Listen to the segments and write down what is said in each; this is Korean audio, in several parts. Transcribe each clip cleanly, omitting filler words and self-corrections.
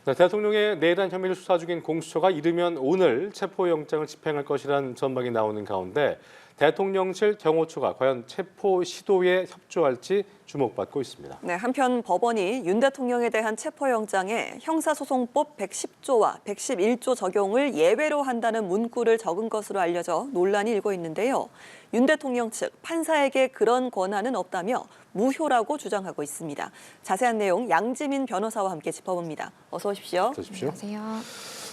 네, 대통령의 내란 혐의를 수사 중인 공수처가 이르면 오늘 체포영장을 집행할 것이라는 전망이 나오는 가운데 대통령실 경호처가 과연 체포 시도에 협조할지 주목받고 있습니다. 네, 한편 법원이 윤 대통령에 대한 체포영장에 형사소송법 110조와 111조 적용을 예외로 한다는 문구를 적은 것으로 알려져 논란이 일고 있는데요. 윤 대통령 측 판사에게 그런 권한은 없다며 무효라고 주장하고 있습니다. 자세한 내용 양지민 변호사와 함께 짚어봅니다. 어서 오십시오. 어서 오십시오. 안녕하세요.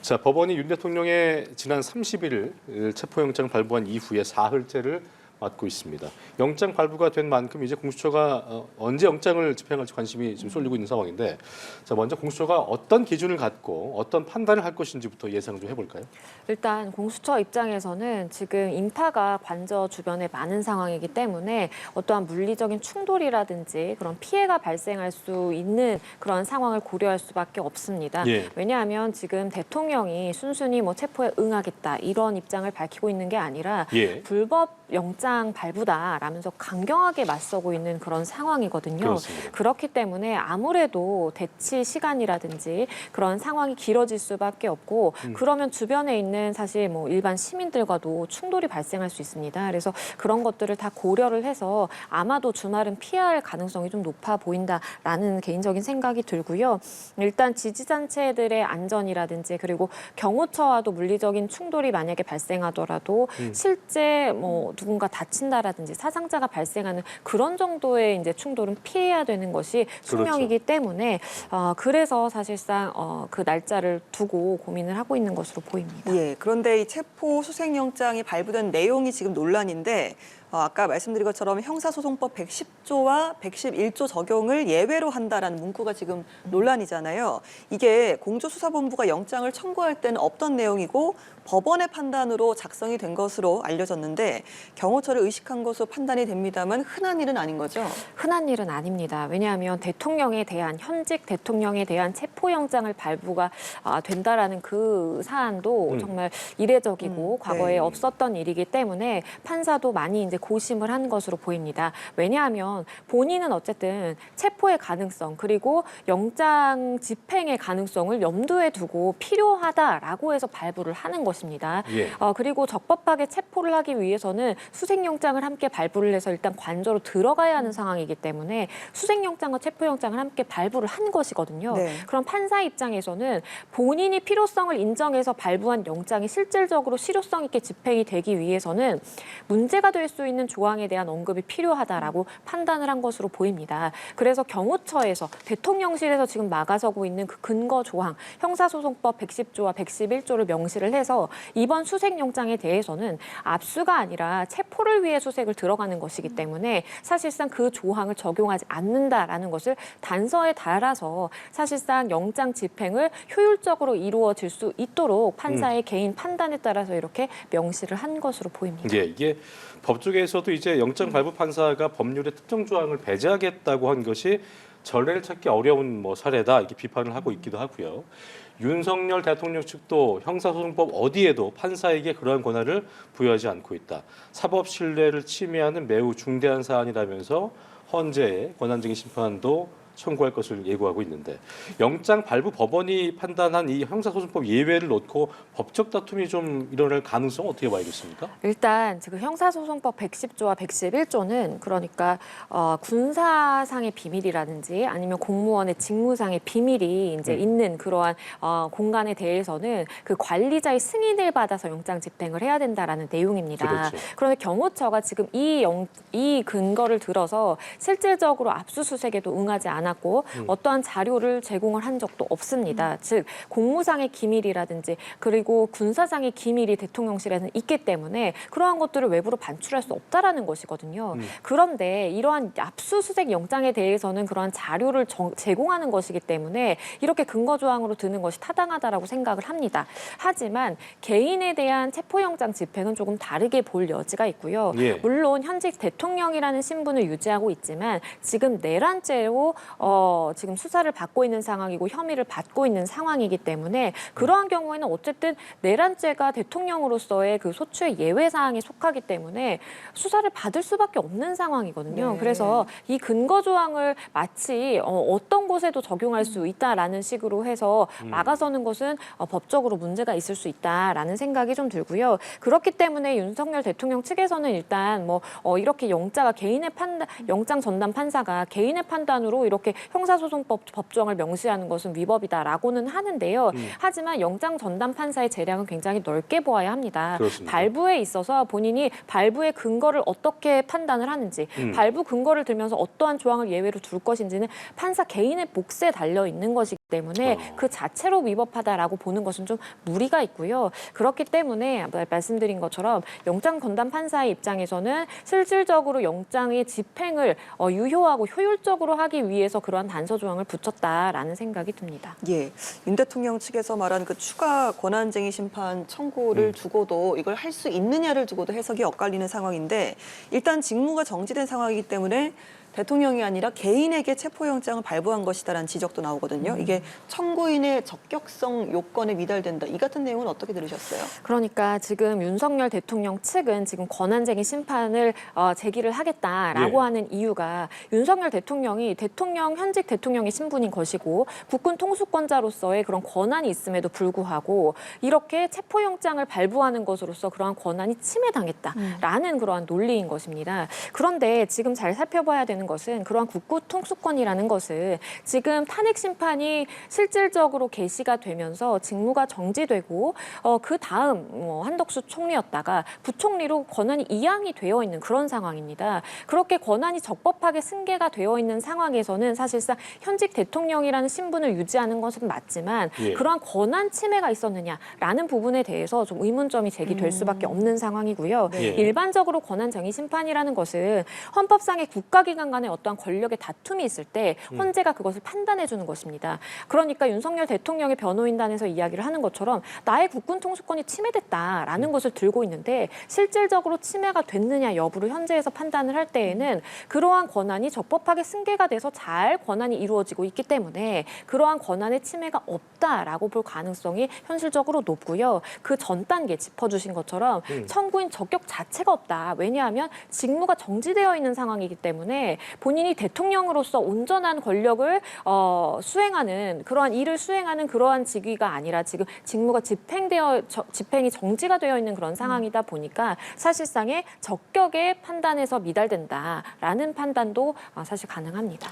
자, 법원이 윤 대통령의 지난 30일 체포영장을 발부한 이후에 사흘째를 맞고 있습니다. 영장 발부가 된 만큼 이제 공수처가 언제 영장을 집행할지 관심이 좀 쏠리고 있는 상황인데, 자, 먼저 공수처가 어떤 기준을 갖고 어떤 판단을 할 것인지부터 예상을 좀 해볼까요? 일단 공수처 입장에서는 지금 인파가 관저 주변에 많은 상황이기 때문에 어떠한 물리적인 충돌이라든지 그런 피해가 발생할 수 있는 그런 상황을 고려할 수밖에 없습니다. 예. 왜냐하면 지금 대통령이 순순히 뭐 체포에 응하겠다 이런 입장을 밝히고 있는 게 아니라 예. 불법 영장 발부다라면서 강경하게 맞서고 있는 그런 상황이거든요. 그렇습니다. 그렇기 때문에 아무래도 대치 시간이라든지 그런 상황이 길어질 수밖에 없고 그러면 주변에 있는 사실 뭐 일반 시민들과도 충돌이 발생할 수 있습니다. 그래서 그런 것들을 다 고려를 해서 아마도 주말은 피할 가능성이 좀 높아 보인다라는 개인적인 생각이 들고요. 일단 지지단체들의 안전이라든지 그리고 경호처와도 물리적인 충돌이 만약에 발생하더라도 실제 뭐 누군가 다친다라든지 사상자가 발생하는 그런 정도의 이제 충돌은 피해야 되는 것이 숙명이기 때문에 그래서 사실상 그 날짜를 두고 고민을 하고 있는 것으로 보입니다. 예, 그런데 이 체포 수색영장이 발부된 내용이 지금 논란인데 아까 말씀드린 것처럼 형사소송법 110조와 111조 적용을 예외로 한다라는 문구가 지금 논란이잖아요. 이게 공조수사본부가 영장을 청구할 때는 없던 내용이고 법원의 판단으로 작성이 된 것으로 알려졌는데 경호처를 의식한 것으로 판단이 됩니다만 흔한 일은 아닌 거죠? 흔한 일은 아닙니다. 왜냐하면 대통령에 대한 현직 대통령에 대한 체포영장을 발부가 된다라는 그 사안도 정말 이례적이고 과거에 네. 없었던 일이기 때문에 판사도 많이 이제 고심을 한 것으로 보입니다. 왜냐하면 본인은 어쨌든 체포의 가능성 그리고 영장 집행의 가능성을 염두에 두고 필요하다라고 해서 발부를 하는 것입니다. 예. 그리고 적법하게 체포를 하기 위해서는 수색영장을 함께 발부를 해서 일단 관저로 들어가야 하는 상황이기 때문에 수색영장과 체포영장을 함께 발부를 한 것이거든요. 네. 그럼 판사 입장에서는 본인이 필요성을 인정해서 발부한 영장이 실질적으로 실효성 있게 집행이 되기 위해서는 문제가 될 수 있는 조항에 대한 언급이 필요하다라고 판단을 한 것으로 보입니다. 그래서 경호처에서 대통령실에서 지금 막아서고 있는 그 근거 조항, 형사소송법 110조와 111조를 명시를 해서 이번 수색영장에 대해서는 압수가 아니라 체포를 위해 수색을 들어가는 것이기 때문에 사실상 그 조항을 적용하지 않는다라는 것을 단서에 달아서 사실상 영장 집행을 효율적으로 이루어질 수 있도록 판사의 개인 판단에 따라서 이렇게 명시를 한 것으로 보입니다. 예, 이게 법조계에서도 이제 영장 발부 판사가 법률의 특정 조항을 배제하겠다고 한 것이 전례를 찾기 어려운 사례다 이렇게 비판을 하고 있기도 하고요. 윤석열 대통령 측도 형사소송법 어디에도 판사에게 그러한 권한을 부여하지 않고 있다. 사법 신뢰를 침해하는 매우 중대한 사안이라면서 헌재의 권한쟁의 심판도 청구할 것을 예고하고 있는데 영장 발부 법원이 판단한 이 형사소송법 예외를 놓고 법적 다툼이 좀 일어날 가능성 어떻게 봐야겠습니까? 일단 지금 형사소송법 110조와 111조는 그러니까 군사상의 비밀이라든지 아니면 공무원의 직무상의 비밀이 이제 있는 그러한 공간에 대해서는 그 관리자의 승인을 받아서 영장 집행을 해야 된다라는 내용입니다. 그렇죠. 그런데 경호처가 지금 이 근거를 들어서 실질적으로 압수수색에도 응하지 않았고 어떠한 자료를 제공을 한 적도 없습니다. 즉 공무상의 기밀이라든지 그리고 군사상의 기밀이 대통령실에는 있기 때문에 그러한 것들을 외부로 반출할 수 없다라는 것이거든요. 그런데 이러한 압수수색 영장에 대해서는 그러한 자료를 제공하는 것이기 때문에 이렇게 근거 조항으로 드는 것이 타당하다라고 생각을 합니다. 하지만 개인에 대한 체포영장 집행은 조금 다르게 볼 여지가 있고요. 예. 물론 현직 대통령이라는 신분을 유지하고 있지만 지금 내란죄로 지금 수사를 받고 있는 상황이고 혐의를 받고 있는 상황이기 때문에 그러한 경우에는 어쨌든 내란죄가 대통령으로서의 그 소추의 예외 사항에 속하기 때문에 수사를 받을 수밖에 없는 상황이거든요. 네. 그래서 이 근거 조항을 마치 어떤 곳에도 적용할 수 있다라는 식으로 해서 막아서는 것은 법적으로 문제가 있을 수 있다라는 생각이 좀 들고요. 그렇기 때문에 윤석열 대통령 측에서는 일단 이렇게 영장 전담 판사가 개인의 판단으로 이렇게 형사소송법 법정을 명시하는 것은 위법이다라고는 하는데요. 하지만 영장 전담 판사의 재량은 굉장히 넓게 보아야 합니다. 그렇습니다. 발부에 있어서 본인이 발부의 근거를 어떻게 판단을 하는지, 발부 근거를 들면서 어떠한 조항을 예외로 둘 것인지는 판사 개인의 몫에 달려 있는 것이기 때문에 그 자체로 위법하다라고 보는 것은 좀 무리가 있고요. 그렇기 때문에 말씀드린 것처럼 영장 전담 판사의 입장에서는 실질적으로 영장의 집행을 유효하고 효율적으로 하기 위해서 그러한 단서 조항을 붙였다라는 생각이 듭니다. 예, 윤 대통령 측에서 말한 그 추가 권한쟁의 심판 청구를 두고도 이걸 할 수 있느냐를 두고도 해석이 엇갈리는 상황인데 일단 직무가 정지된 상황이기 때문에 대통령이 아니라 개인에게 체포영장을 발부한 것이다라는 지적도 나오거든요. 이게 청구인의 적격성 요건에 미달된다. 이 같은 내용은 어떻게 들으셨어요? 그러니까 지금 윤석열 대통령 측은 지금 권한쟁의 심판을 제기를 하겠다라고 예. 하는 이유가 윤석열 대통령이 현직 대통령의 신분인 것이고 국군 통수권자로서의 그런 권한이 있음에도 불구하고 이렇게 체포영장을 발부하는 것으로서 그러한 권한이 침해당했다라는 그러한 논리인 것입니다. 그런데 지금 잘 살펴봐야 되는 것은 그러한 국군 통수권이라는 것은 지금 탄핵 심판이 실질적으로 개시가 되면서 직무가 정지되고 그 다음 한덕수 총리였다가 부총리로 권한이 이양이 되어 있는 그런 상황입니다. 그렇게 권한이 적법하게 승계가 되어 있는 상황에서는 사실상 현직 대통령이라는 신분을 유지하는 것은 맞지만 예. 그러한 권한 침해가 있었느냐라는 부분에 대해서 좀 의문점이 제기될 수밖에 없는 상황이고요. 네. 일반적으로 권한쟁의 심판이라는 것은 헌법상의 국가기관 간의 어떠한 권력의 다툼이 있을 때 헌재가 그것을 판단해 주는 것입니다. 그러니까 윤석열 대통령의 변호인단에서 이야기를 하는 것처럼 나의 국군 통수권이 침해됐다라는 것을 들고 있는데 실질적으로 침해가 됐느냐 여부를 현재에서 판단을 할 때에는 그러한 권한이 적법하게 승계가 돼서 잘 권한이 이루어지고 있기 때문에 그러한 권한의 침해가 없다라고 볼 가능성이 현실적으로 높고요. 그 전 단계 짚어주신 것처럼 청구인 적격 자체가 없다. 왜냐하면 직무가 정지되어 있는 상황이기 때문에 본인이 대통령으로서 온전한 권력을 수행하는 그러한 일을 수행하는 그러한 직위가 아니라 지금 직무가 집행이 정지가 되어 있는 그런 상황이다 보니까 사실상의 적격의 판단에서 미달된다라는 판단도 사실 가능합니다.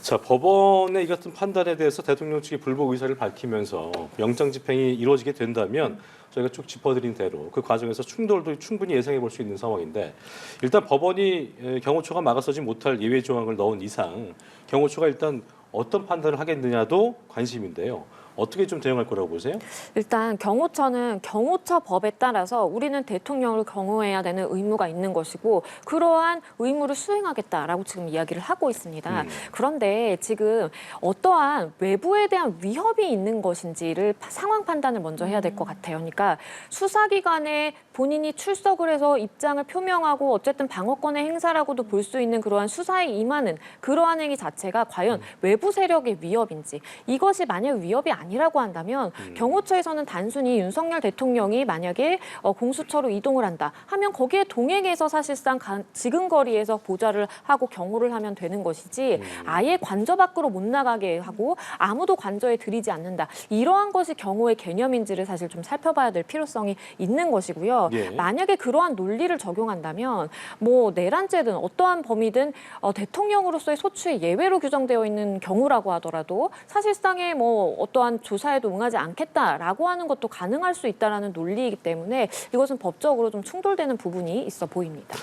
자, 법원의 이 같은 판단에 대해서 대통령 측이 불복 의사를 밝히면서 영장 집행이 이루어지게 된다면 저희가 쭉 짚어드린 대로 그 과정에서 충돌도 충분히 예상해 볼 수 있는 상황인데 일단 법원이 경호처가 막아서지 못할 예외 조항을 넣은 이상 경호처가 일단 어떤 판단을 하겠느냐도 관심인데요. 어떻게 좀 대응할 거라고 보세요? 일단 경호처는 경호처 법에 따라서 우리는 대통령을 경호해야 되는 의무가 있는 것이고 그러한 의무를 수행하겠다라고 지금 이야기를 하고 있습니다. 그런데 지금 어떠한 외부에 대한 위협이 있는 것인지를 상황 판단을 먼저 해야 될 것 같아요. 그러니까 수사기관에 본인이 출석을 해서 입장을 표명하고 어쨌든 방어권의 행사라고도 볼 수 있는 그러한 수사에 임하는 그러한 행위 자체가 과연 외부 세력의 위협인지 이것이 만약 위협이 아니라고 한다면 경호처에서는 단순히 윤석열 대통령이 만약에 공수처로 이동을 한다 하면 거기에 동행해서 사실상 지근거리에서 보좌를 하고 경호를 하면 되는 것이지 아예 관저 밖으로 못 나가게 하고 아무도 관저에 들이지 않는다. 이러한 것이 경호의 개념인지를 사실 좀 살펴봐야 될 필요성이 있는 것이고요. 예. 만약에 그러한 논리를 적용한다면 뭐 내란죄든 어떠한 범위든 대통령으로서의 소추의 예외로 규정되어 있는 경우라고 하더라도 사실상의 뭐 어떠한 조사에도 응하지 않겠다라고 하는 것도 가능할 수 있다라는 논리이기 때문에 이것은 법적으로 좀 충돌되는 부분이 있어 보입니다.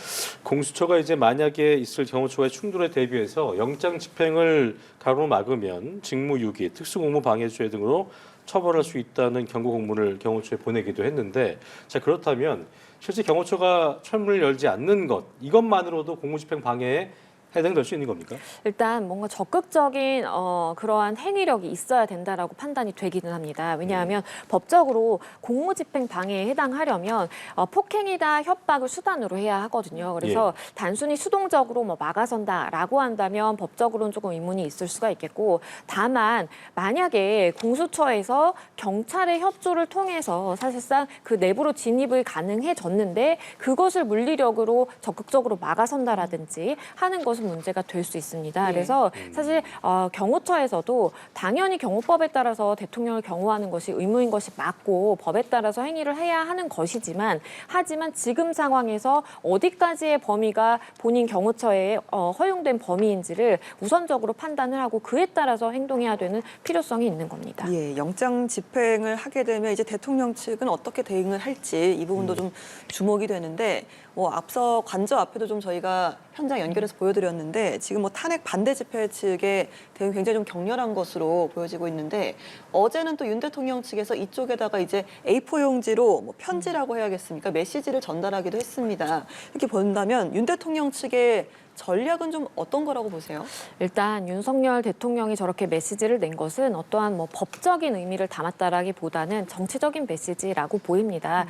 공수처가 이제 만약에 있을 경호처와의 충돌에 대비해서 영장 집행을 가로막으면 직무유기, 특수공무방해죄 등으로 처벌할 수 있다는 경고 공문을 경호처에 보내기도 했는데 자 그렇다면 실제 경호처가 철문을 열지 않는 것 이것만으로도 공무집행 방해에 해당될 수 있는 겁니까? 일단 뭔가 적극적인 그러한 행위력이 있어야 된다라고 판단이 되기는 합니다. 왜냐하면 법적으로 공무집행 방해에 해당하려면 폭행이나 협박을 수단으로 해야 하거든요. 그래서 단순히 수동적으로 뭐 막아선다라고 한다면 법적으로는 조금 의문이 있을 수가 있겠고, 다만 만약에 공수처에서 경찰의 협조를 통해서 사실상 그 내부로 진입을 가능해졌는데 그것을 물리력으로 적극적으로 막아선다라든지 하는 것은 문제가 될 수 있습니다. 그래서 사실 경호처에서도 당연히 경호법에 따라서 대통령을 경호하는 것이 의무인 것이 맞고 법에 따라서 행위를 해야 하는 것이지만, 하지만 지금 상황에서 어디까지의 범위가 본인 경호처에 허용된 범위인지를 우선적으로 판단을 하고 그에 따라서 행동해야 되는 필요성이 있는 겁니다. 예, 영장 집행을 하게 되면 이제 대통령 측은 어떻게 대응을 할지 이 부분도 좀 주목이 되는데, 뭐 앞서 관저 앞에도 좀 저희가 현장 연결해서 보여드렸는데 지금 뭐 탄핵 반대 집회 측의 대응 굉장히 좀 격렬한 것으로 보여지고 있는데, 어제는 또 윤 대통령 측에서 이쪽에다가 이제 A4 용지로 뭐 편지라고 해야겠습니까? 메시지를 전달하기도 했습니다. 이렇게 본다면 윤 대통령 측의 전략은 좀 어떤 거라고 보세요? 일단 윤석열 대통령이 저렇게 메시지를 낸 것은 어떠한 뭐 법적인 의미를 담았다라기보다는 정치적인 메시지라고 보입니다.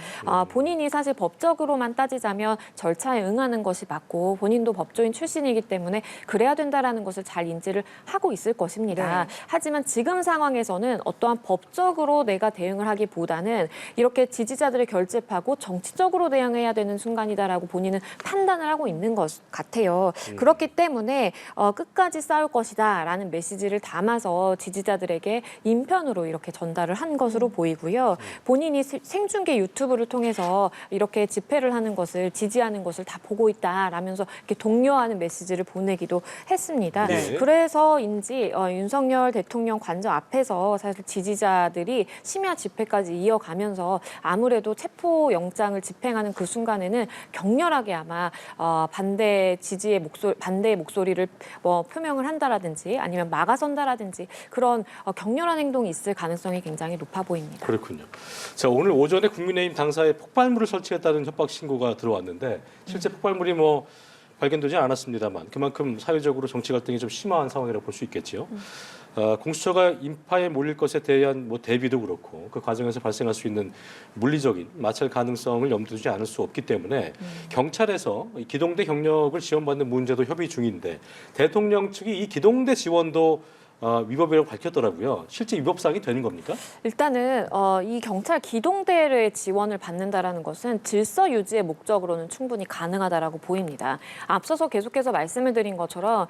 본인이 사실 법적으로만 따지자면 절차에 응하는 것이 맞고 본인도 법조인 출신이기 때문에 그래야 된다라는 것을 잘 인지를 하고 있을 것입니다. 하지만 지금 상황에서는 어떠한 법적으로 내가 대응을 하기보다는 이렇게 지지자들을 결집하고 정치적으로 대응해야 되는 순간이다라고 본인은 판단을 하고 있는 것 같아요. 그렇기 때문에 끝까지 싸울 것이다라는 메시지를 담아서 지지자들에게 인편으로 이렇게 전달을 한 것으로 보이고요. 본인이 생중계 유튜브를 통해서 이렇게 집회를 하는 것을 지지하는 것을 다 보고 있다라면서 이렇게 독려하는 메시지를 보내기도 했습니다. 네. 그래서인지 윤석열 대통령 관저 앞에서 사실 지지자들이 심야 집회까지 이어가면서 아무래도 체포영장을 집행하는 그 순간에는 격렬하게 아마 반대의 목소리를 뭐 표명을 한다라든지 아니면 막아선다라든지 그런 격렬한 행동이 있을 가능성이 굉장히 높아 보입니다. 그렇군요. 자, 오늘 오전에 국민의힘 당사에 폭발물을 설치했다는 협박 신고가 들어왔는데 실제 폭발물이 뭐 발견되지 않았습니다만 그만큼 사회적으로 정치 갈등이 좀 심화한 상황이라고 볼 수 있겠지요. 공수처가 인파에 몰릴 것에 대한 뭐 대비도 그렇고 그 과정에서 발생할 수 있는 물리적인 마찰 가능성을 염두에 두지 않을 수 없기 때문에 경찰에서 이 기동대 경력을 지원받는 문제도 협의 중인데 대통령 측이 이 기동대 지원도 위법이라고 밝혔더라고요. 실제 위법 사항이 되는 겁니까? 일단은 이 경찰 기동대의 지원을 받는다라는 것은 질서 유지의 목적으로는 충분히 가능하다라고 보입니다. 앞서서 계속해서 말씀을 드린 것처럼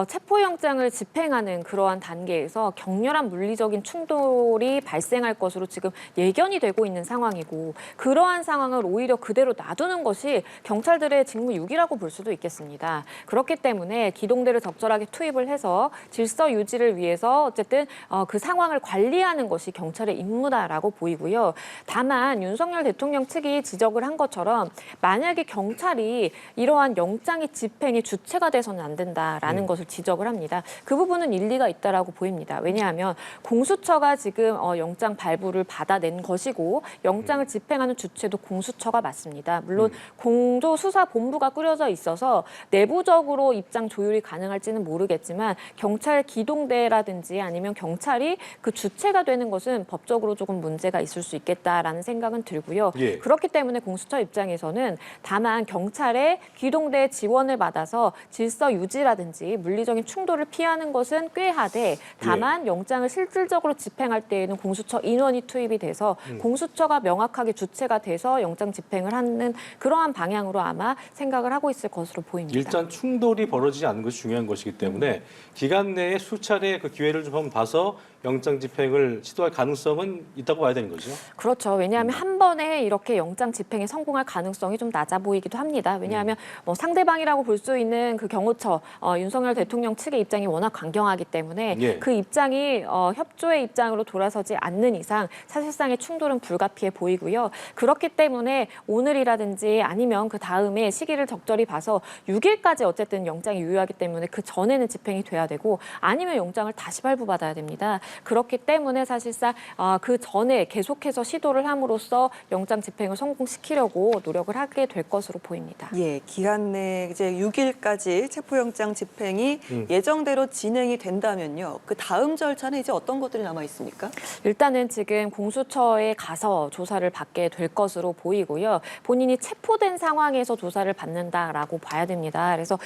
체포영장을 집행하는 그러한 단계에서 격렬한 물리적인 충돌이 발생할 것으로 지금 예견이 되고 있는 상황이고, 그러한 상황을 오히려 그대로 놔두는 것이 경찰들의 직무유기라고 볼 수도 있겠습니다. 그렇기 때문에 기동대를 적절하게 투입을 해서 질서 유지를 위해서 어쨌든 그 상황을 관리하는 것이 경찰의 임무다라고 보이고요. 다만 윤석열 대통령 측이 지적을 한 것처럼 만약에 경찰이 이러한 영장의 집행의 주체가 돼서는 안 된다라는 것을 지적을 합니다. 그 부분은 일리가 있다라고 보입니다. 왜냐하면 공수처가 지금 영장 발부를 받아낸 것이고 영장을 집행하는 주체도 공수처가 맞습니다. 물론 공조수사본부가 꾸려져 있어서 내부적으로 입장 조율이 가능할지는 모르겠지만 경찰 기동대라든지 아니면 경찰이 그 주체가 되는 것은 법적으로 조금 문제가 있을 수 있겠다라는 생각은 들고요. 그렇기 때문에 공수처 입장에서는 다만 경찰의 기동대 지원을 받아서 질서 유지라든지 물리적인 충돌을 피하는 것은 꾀하되, 다만 영장을 실질적으로 집행할 때에는 공수처 인원이 투입이 돼서 공수처가 명확하게 주체가 돼서 영장 집행을 하는 그러한 방향으로 아마 생각을 하고 있을 것으로 보입니다. 일단 충돌이 벌어지지 않는 것이 중요한 것이기 때문에 기간 내에 수차례 그 기회를 좀 한번 봐서 영장 집행을 시도할 가능성은 있다고 봐야 되는 거죠. 그렇죠. 왜냐하면 한 번에 이렇게 영장 집행에 성공할 가능성이 좀 낮아 보이기도 합니다. 왜냐하면 뭐 상대방이라고 볼 수 있는 그 경호처 윤석열 대통령 측의 입장이 워낙 강경하기 때문에 그 입장이 협조의 입장으로 돌아서지 않는 이상 사실상의 충돌은 불가피해 보이고요. 그렇기 때문에 오늘이라든지 아니면 그 다음에 시기를 적절히 봐서 6일까지 어쨌든 영장이 유효하기 때문에 그 전에는 집행이 돼야 되고, 아니면 영장을 다시 발부받아야 됩니다. 그렇기 때문에 사실상 그 전에 계속해서 시도를 함으로써 영장 집행을 성공시키려고 노력을 하게 될 것으로 보입니다. 예, 기한 내 이제 6일까지 체포영장 집행이 예정대로 진행이 된다면요. 그 다음 절차는 이제 어떤 것들이 남아 있습니까? 일단은 지금 공수처에 가서 조사를 받게 될 것으로 보이고요. 본인이 체포된 상황에서 조사를 받는다라고 봐야 됩니다. 그래서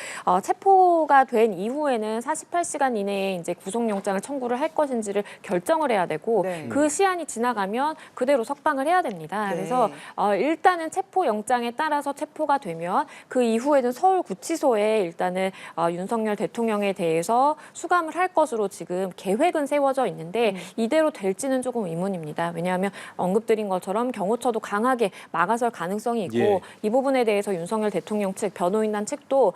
체포가 된 이후에는 48시간 이내에 이제 구속영장을 청구를 할 것인지를 결정을 해야 되고 네. 그 시한이 지나가면 그대로 석방을 해야 됩니다. 네. 그래서 일단은 체포영장에 따라서 체포가 되면 그 이후에는 서울구치소에 일단은 윤석열 대통령에 대해서 수감을 할 것으로 지금 계획은 세워져 있는데 이대로 될지는 조금 의문입니다. 왜냐하면 언급드린 것처럼 경호처도 강하게 막아설 가능성이 있고 예. 이 부분에 대해서 윤석열 대통령 측, 변호인단 측도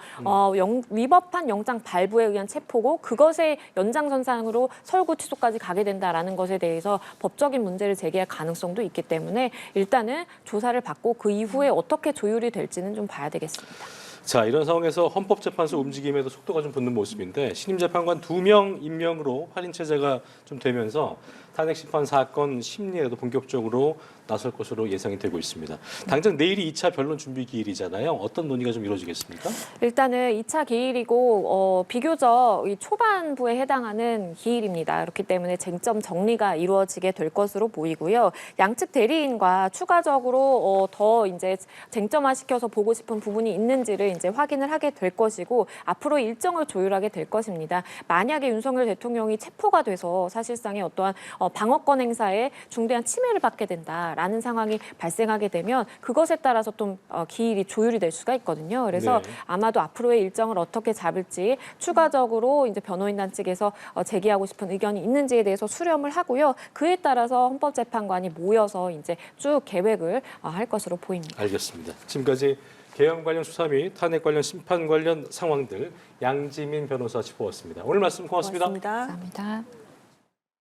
위법한 영장 발부에 의한 체포고 그것의 연장선상으로 서울구치소까지 가게 된다라는 것에 대해서 법적인 문제를 제기할 가능성도 있기 때문에 일단은 조사를 받고 그 이후에 어떻게 조율이 될지는 좀 봐야 되겠습니다. 자, 이런 상황에서 헌법재판소 움직임에도 속도가 좀 붙는 모습인데 신임 재판관 2명 임명으로 할인 체제가 좀 되면서 탄핵 심판 사건 심리에도 본격적으로 나설 것으로 예상이 되고 있습니다. 당장 내일이 2차 변론 준비 기일이잖아요. 어떤 논의가 좀 이루어지겠습니까? 일단은 2차 기일이고 비교적 이 초반부에 해당하는 기일입니다. 그렇기 때문에 쟁점 정리가 이루어지게 될 것으로 보이고요. 양측 대리인과 추가적으로 더 이제 쟁점화시켜서 보고 싶은 부분이 있는지를 이제 확인을 하게 될 것이고 앞으로 일정을 조율하게 될 것입니다. 만약에 윤석열 대통령이 체포가 돼서 사실상의 어떠한 방어권 행사에 중대한 침해를 받게 된다라는 상황이 발생하게 되면 그것에 따라서 좀 기일이 조율이 될 수가 있거든요. 그래서 네. 아마도 앞으로의 일정을 어떻게 잡을지 추가적으로 이제 변호인단 측에서 제기하고 싶은 의견이 있는지에 대해서 수렴을 하고요. 그에 따라서 헌법재판관이 모여서 이제 쭉 계획을 할 것으로 보입니다. 알겠습니다. 지금까지 개헌 관련 수사 및 탄핵 관련 심판 관련 상황들 양지민 변호사 짚어봤습니다. 오늘 말씀 고맙습니다. 고맙습니다. 감사합니다.